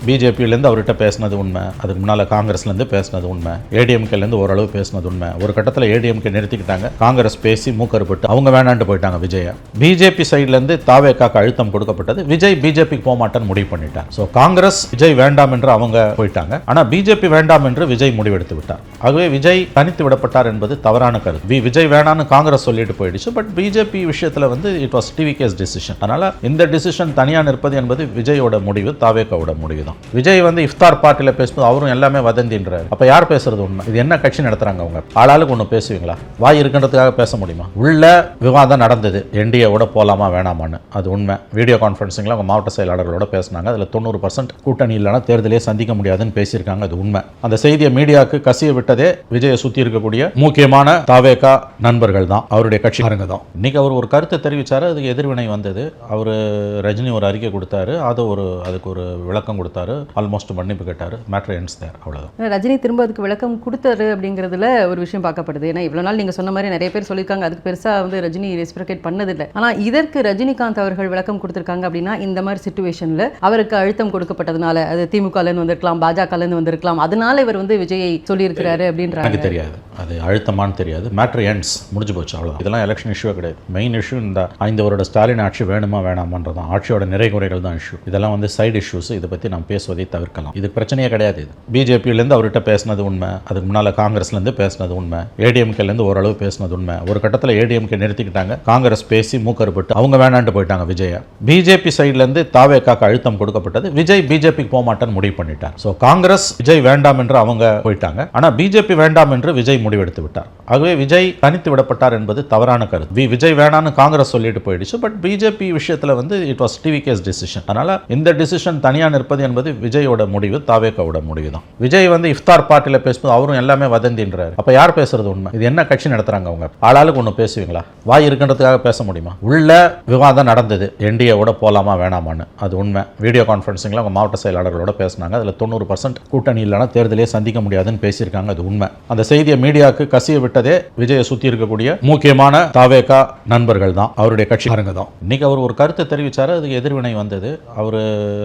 பிஜேபியிலேருந்து அவர்கிட்ட பேசினது உண்மை, அதுக்கு முன்னால் காங்கிரஸ்லேருந்து பேசினது உண்மை, ஏடிஎம்கேலேருந்து ஓரளவு பேசினது உண்மை. ஒரு கட்டத்தில் ஏடிஎம்கே நிறுத்திக்கிட்டாங்க, காங்கிரஸ் பேசி மூக்கறுப்பட்டு அவங்க வேணான்ட்டு போயிட்டாங்க விஜயை. பிஜேபி சைட்லேருந்து தாவேக்காக்கு அழுத்தம் கொடுக்கப்பட்டது, விஜய் பிஜேபிக்கு போக மாட்டேன்னு முடிவு பண்ணிட்டார். ஸோ காங்கிரஸ் விஜய் வேண்டாம் என்று அவங்க போயிட்டாங்க, ஆனால் பிஜேபி வேண்டாம் என்று விஜய் முடிவெடுத்து விட்டார். ஆகவே விஜய் தனித்து விடப்பட்டார் என்பது தவறான கருத்து. விஜய் வேணான்னு காங்கிரஸ் சொல்லிட்டு போயிடுச்சு, பட் பிஜேபி விஷயத்தில் இட் வாஸ் டிவிகேஸ் டிசிஷன். அதனால இந்த டிசிஷன் தனியாக நிற்பது என்பது விஜயோட முடிவு, தாவேக்காவோட முடிவு தான். விஜய் இஃப்தார் பார்ட்டியில் பேசும்போது அவரும் எல்லாமே வதந்தின்றார். அப்ப யார் பேசுறது உண்மை? இது என்ன கட்சி நடத்துறாங்க அவங்க? ஆளாளுக்கு ஒன்று பேசுவீங்களா? வாய் இருக்கின்றதுக்காக பேச முடியுமா? உள்ள விவாதம் நடந்தது, என்டிஏவோட போலாமா வேணாமான்னு, அது உண்மை. வீடியோ கான்ஃபரன்சிங்ல அவங்க மாவட்ட செயலாளர்களோட பேசினாங்க. அதில் 90% கூட்டணி இல்லைனா தேர்தலே சந்திக்க முடியாதுன்னு பேசியிருக்காங்க, அது உண்மை. அந்த செய்தியை மீடியாவுக்கு கசிய விட்டதே விஜயை சுற்றி இருக்கக்கூடிய முக்கியமான தாவேக்கா நண்பர்கள் தான், அவருடைய கட்சிக்காரங்க தான். இன்னைக்கு அவர் ஒரு கருத்தை தெரிவிச்சாரு, அதுக்கு எதிர்வினை வந்தது. அவர் ரஜினி ஒரு அறிக்கை கொடுத்தாரு, அதுக்கு ஒரு விளக்கம் கொடுத்தாரு, ஆல்மோஸ்ட் மன்னிப்பு கேட்டாரு, மேட்டர் எண்ட்ஸ் தேர், அவ்வளவுதான். ரஜினி திரும்ப அதுக்கு விளக்கம் கொடுத்தாரு அப்படிங்கிறதுல ஒரு விஷயம் பார்க்கப்படுது. ஏன்னா இவ்வளவு நாள் நீங்க சொன்ன மாதிரி நிறைய பேர் சொல்லியிருக்காங்க, அதுக்கு பெருசா ரஜினி ரெஸ்பிரேட் பண்ணதில்லை. ஆனா இதற்கு ரஜினிகாந்த் அவர்கள் விளக்கம் கொடுத்திருக்காங்க அப்படின்னா, இந்த மாதிரி சிச்சுவேஷன்ல அவருக்கு அழுத்தம் கொடுக்கப்பட்டதுனால, அது திமுகலேருந்து வந்திருக்கலாம், பாஜகலேருந்து வந்திருக்கலாம், அதனால இவர் விஜயை சொல்லியிருக்கிறாரு அப்படின்றாங்க. எனக்கு தெரியாது, அது அழுத்தமானு தெரியாது. மேட்டர் எண்ட்ஸ், முடிஞ்சு போச்சு, அவ்வளவுதான். இதெல்லாம் எலெக்ஷன் இஷ்யூ கிடையாது. மெயின் இஷ்யூ இந்த 5 வருட ஸ்டாலின் ஆட்சி வேணுமா வேணாமான்றதான், ஆட்சியோட நிறைகுறைகள் தான் இஷ்யூ. இதெல்லாம் சைடு இஷ்யூஸ், இதை பற்றி நாம் பேசுவதை தவிர்க்கலாம். இது பிரச்சனையே கிடையாது. இது பிஜேபியிலேருந்து அவர்கிட்ட பேசினது உண்மை, அதுக்கு முன்னால் காங்கிரஸ்லேருந்து பேசினது உண்மை, ஏடிஎம்கேலேருந்து ஓரளவு பேசினது உண்மை. ஒரு கட்டத்தில் ஏடிஎம்கே நிறுத்திக்கிட்டாங்க, காங்கிரஸ் பேசி மூக்கறுப்பட்டு அவங்க வேணான்ட்டு போயிட்டாங்க விஜயை. பிஜேபி சைட்லேருந்து தாவேக்காக்கு அழுத்தம் கொடுக்கப்பட்டது, விஜய் பிஜேபிக்கு போக மாட்டேன்னு முடிவு பண்ணிட்டார். ஸோ காங்கிரஸ் விஜய் வேண்டாம் என்று அவங்க போயிட்டாங்க, ஆனால் பிஜேபி வேண்டாம் என்று விஜய் முடிவெடுத்து விட்டார். ஆகவே விஜய் தனித்து விடப்பட்டார் என்பது தவறான கருத்து. விஜய் வேணான்னு காங்கிரஸ் சொல்லிட்டு போயிடுச்சு, பட் பிஜேபி விஷயத்தில் இட் வாஸ் டிவிகேஸ் டிசிஷன். அதனால இந்த டிசிஷன் தனியாக நிற்பது என்பது விஜயோட முடிவு, தாவேக்காவோட முடிவு தான். விஜய் இஃப்தார் பார்ட்டியில் பேசும்போது அவரும் எல்லாமே வதந்தின்றார். அப்ப யார் பேசுறது உண்மை? இது என்ன கட்சி நடத்துறாங்க அவங்க? ஆளாளுக்கு ஒன்று பேசுவீங்களா? வாய் இருக்கின்றதுக்காக பேச முடியுமா? உள்ள விவாதம் நடந்தது, என்டிஏவோட போலாமா வேணாமான்னு, அது உண்மை. வீடியோ கான்ஃபரன்சிங்ல அவங்க மாவட்ட செயலாளர்களோட பேசினாங்க. அதில் 90% கூட்டணி இல்லைனா தேர்தலே சந்திக்க முடியாதுன்னு பேசியிருக்காங்க, அது உண்மை. அந்த செய்தியை மீடியாவுக்கு கசிய விட்டதே விஜயை சுற்றி இருக்கக்கூடிய முக்கியமான தாவேக்கா நண்பர்கள் தான், அவருடைய கட்சிக்காரங்க தான். இன்னைக்கு அவர் ஒரு கருத்தை தெரிவிச்சாரு, அதுக்கு எதிர்வினை வந்தது. அவர்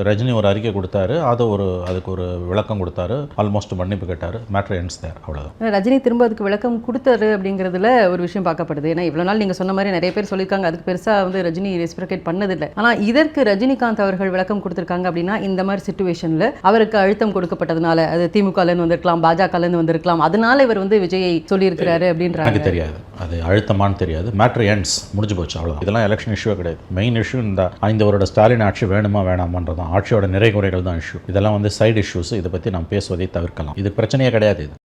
ரஜினி ஒரு அறிக்கை கொடுத்தாரு, அதுக்கு ஒரு விளக்கம் கொடுத்தாரு, ஆல்மோஸ்ட் மன்னிப்பு கேட்டாரு, மேட்டர் எண்ட்ஸ் தேர், அவ்வளவுதான். ரஜினி திரும்ப அதுக்கு விளக்கம் கொடுத்தாரு அப்படிங்கிறதுல ஒரு விஷயம் பார்க்கப்படுது. ஏன்னா இவ்வளவு நாள் நீங்க சொன்ன மாதிரி நிறைய பேர் சொல்லியிருக்காங்க, அதுக்கு பெருசா ரஜினி ரெஸ்பிரேட் பண்ணதில்லை. ஆனா இதற்கு ரஜினிகாந்த் அவர்கள் விளக்கம் கொடுத்திருக்காங்க அப்படின்னா, இந்த மாதிரி சிச்சுவேஷன்ல அவருக்கு அழுத்தம் கொடுக்கப்பட்டதுனால, அது திமுகலேருந்து வந்திருக்கலாம், பாஜகலேருந்து வந்திருக்கலாம், அதனால இவர் விஜயை சொல்லியிருக்கிறாரு அப்படின்றாங்க. எனக்கு தெரியாது, அது அழுத்தமானு தெரியாது. மேட்டர் எண்ட்ஸ், முடிஞ்சு போச்சு, அவ்வளவுதான். இதெல்லாம் எலெக்ஷன் இஷ்யூ கிடையாது. மெயின் இஷ்யூ இந்த 5 வருட ஸ்டாலின் ஆட்சி வேணுமா வேணாமான்றதான், ஆட்சியோட நிறைகுறைகள் தான் இஷ்யூ. இதெல்லாம் சைடு இஷ்யூஸ், இதை பற்றி நாம் பேசுவதை தவிர்க்கலாம். இது பிரச்சனையே கிடையாது. இது